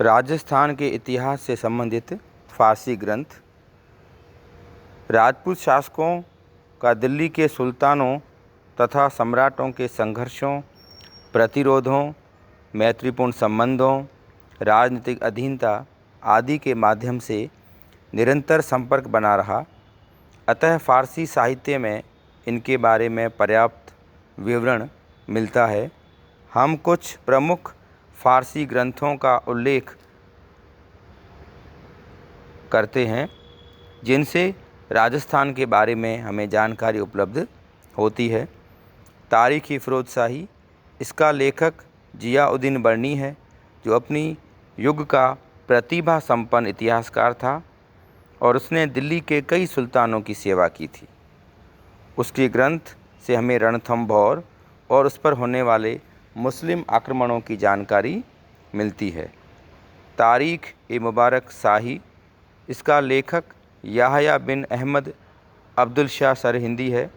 राजस्थान के इतिहास से संबंधित फारसी ग्रंथ। राजपूत शासकों का दिल्ली के सुल्तानों तथा सम्राटों के संघर्षों, प्रतिरोधों, मैत्रीपूर्ण संबंधों, राजनीतिक अधीनता आदि के माध्यम से निरंतर संपर्क बना रहा। अतः फारसी साहित्य में इनके बारे में पर्याप्त विवरण मिलता है। हम कुछ प्रमुख फारसी ग्रंथों का उल्लेख करते हैं जिनसे राजस्थान के बारे में हमें जानकारी उपलब्ध होती है। तारीख़-ए फ़िरोज़ शाही, इसका लेखक ज़िया-उद-दीन बर्नी है, जो अपनी युग का प्रतिभा संपन्न इतिहासकार था और उसने दिल्ली के कई सुल्तानों की सेवा की थी। उसके ग्रंथ से हमें रणथंभौर और उस पर होने वाले मुस्लिम आक्रमणों की जानकारी मिलती है। तारीख़-ए-मुबारक शाही, इसका लेखक याहया बिन अहमद अब्दुल शाह सरहिंदी है।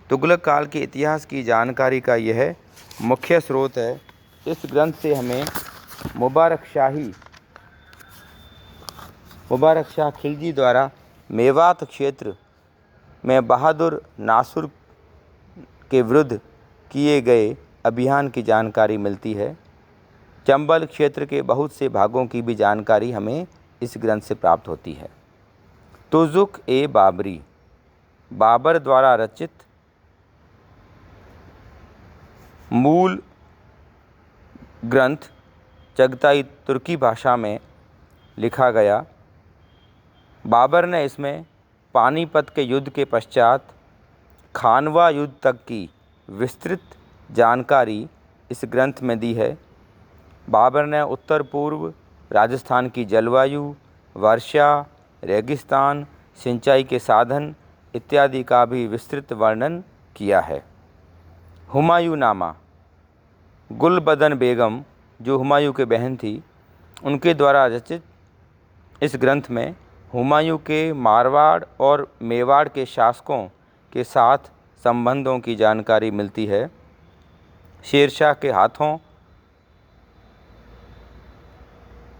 तुगलक काल के इतिहास की जानकारी का यह मुख्य स्रोत है। इस ग्रंथ से हमें मुबारक शाह खिलजी द्वारा मेवात क्षेत्र में बहादुर नासुर के विरुद्ध किए गए अभियान की जानकारी मिलती है। चंबल क्षेत्र के बहुत से भागों की भी जानकारी हमें इस ग्रंथ से प्राप्त होती है। तुज़ुक-ए-बाबरी, बाबर द्वारा रचित मूल ग्रंथ चगताई तुर्की भाषा में लिखा गया। बाबर ने इसमें पानीपत के युद्ध के पश्चात खानवा युद्ध तक की विस्तृत जानकारी इस ग्रंथ में दी है। बाबर ने उत्तर पूर्व राजस्थान की जलवायु, वर्षा, रेगिस्तान, सिंचाई के साधन इत्यादि का भी विस्तृत वर्णन किया है। हुमायूंनामा, गुलबदन बेगम जो हुमायूं के बहन थी, उनके द्वारा रचित इस ग्रंथ में हुमायूं के मारवाड़ और मेवाड़ के शासकों के साथ संबंधों की जानकारी मिलती है। शेरशाह के हाथों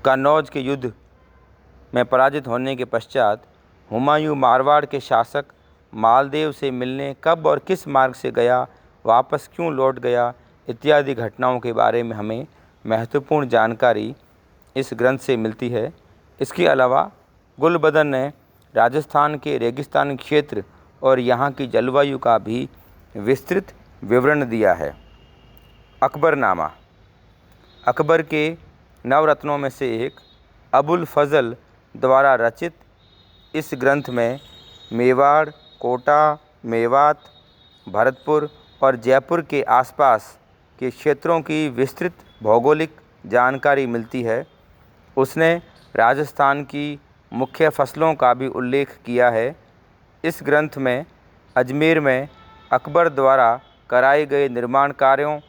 कन्नौज के युद्ध में पराजित होने के पश्चात हुमायूं मारवाड़ के शासक मालदेव से मिलने कब और किस मार्ग से गया, वापस क्यों लौट गया इत्यादि घटनाओं के बारे में हमें महत्वपूर्ण जानकारी इस ग्रंथ से मिलती है। इसके अलावा गुलबदन ने राजस्थान के रेगिस्तानी क्षेत्र और यहाँ की जलवायु का भी विस्तृत विवरण दिया है। अकबरनामा, अकबर के नवरत्नों में से एक अबुल फजल द्वारा रचित इस ग्रंथ में मेवाड़, कोटा, मेवात, भरतपुर और जयपुर के आसपास के क्षेत्रों की विस्तृत भौगोलिक जानकारी मिलती है। उसने राजस्थान की मुख्य फसलों का भी उल्लेख किया है। इस ग्रंथ में अजमेर में अकबर द्वारा कराए गए निर्माण कार्यों,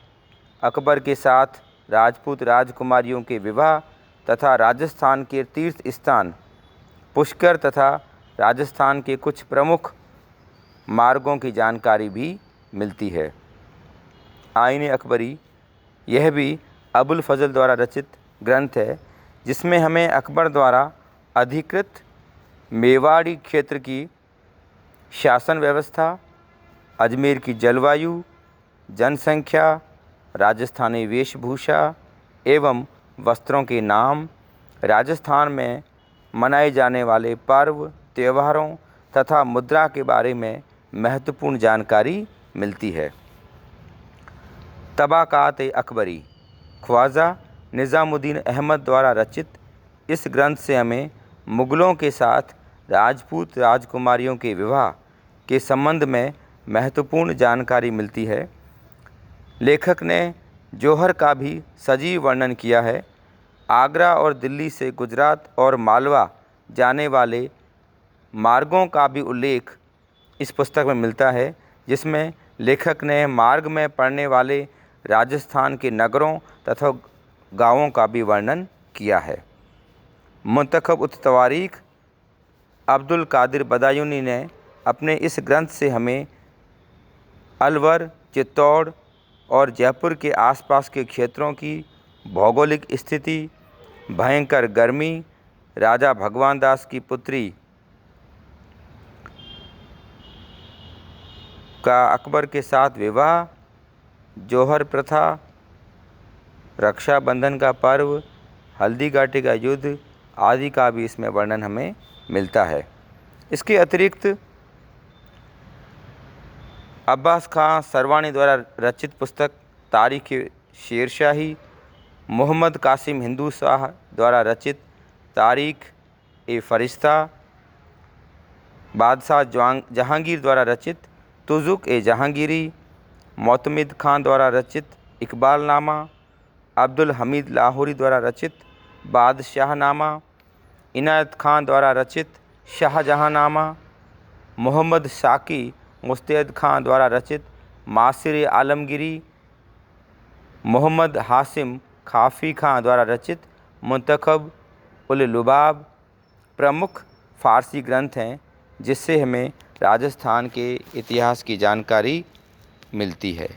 अकबर के साथ राजपूत राजकुमारियों के विवाह तथा राजस्थान के तीर्थ स्थान पुष्कर तथा राजस्थान के कुछ प्रमुख मार्गों की जानकारी भी मिलती है। आईन अकबरी, यह भी अबुल फजल द्वारा रचित ग्रंथ है, जिसमें हमें अकबर द्वारा अधिकृत मेवाड़ी क्षेत्र की शासन व्यवस्था, अजमेर की जलवायु, जनसंख्या, राजस्थानी वेशभूषा एवं वस्त्रों के नाम, राजस्थान में मनाए जाने वाले पर्व, त्योहारों तथा मुद्रा के बारे में महत्वपूर्ण जानकारी मिलती है। तबाक़ात-ए-अकबरी, ख्वाजा निज़ामुद्दीन अहमद द्वारा रचित इस ग्रंथ से हमें मुग़लों के साथ राजपूत राजकुमारियों के विवाह के संबंध में महत्वपूर्ण जानकारी मिलती है। लेखक ने जौहर का भी सजीव वर्णन किया है। आगरा और दिल्ली से गुजरात और मालवा जाने वाले मार्गों का भी उल्लेख इस पुस्तक में मिलता है, जिसमें लेखक ने मार्ग में पड़ने वाले राजस्थान के नगरों तथा गांवों का भी वर्णन किया है। मुंतखब-उत-तवारीख़, अब्दुल कादिर बदायूनी ने अपने इस ग्रंथ से हमें अलवर, चित्तौड़ और जयपुर के आसपास के क्षेत्रों की भौगोलिक स्थिति, भयंकर गर्मी, राजा भगवान दास की पुत्री का अकबर के साथ विवाह, जौहर प्रथा, रक्षाबंधन का पर्व, हल्दी घाटी का युद्ध आदि का भी इसमें वर्णन हमें मिलता है। इसके अतिरिक्त अब्बास खां सरवानी द्वारा रचित पुस्तक तारीख़ शेरशाही, मोहम्मद कासिम हिंदू शाह द्वारा रचित तारीख़ ए फरिश्ता, बादशाह जहांगीर द्वारा रचित तुज़ुक ए जहांगीरी, मोतमिद खान द्वारा रचित इकबालनामा, अब्दुल हमीद लाहौरी द्वारा रचित बादशाहनामा, इनायत खान द्वारा रचित शाहजहांनामा, मोहम्मद शाकी मुस्तैद खान द्वारा रचित मासिर आलमगीरी, मोहम्मद हासिम खाफ़ी खान द्वारा रचित मुंतखब उल लुबाब प्रमुख फ़ारसी ग्रंथ हैं, जिससे हमें राजस्थान के इतिहास की जानकारी मिलती है।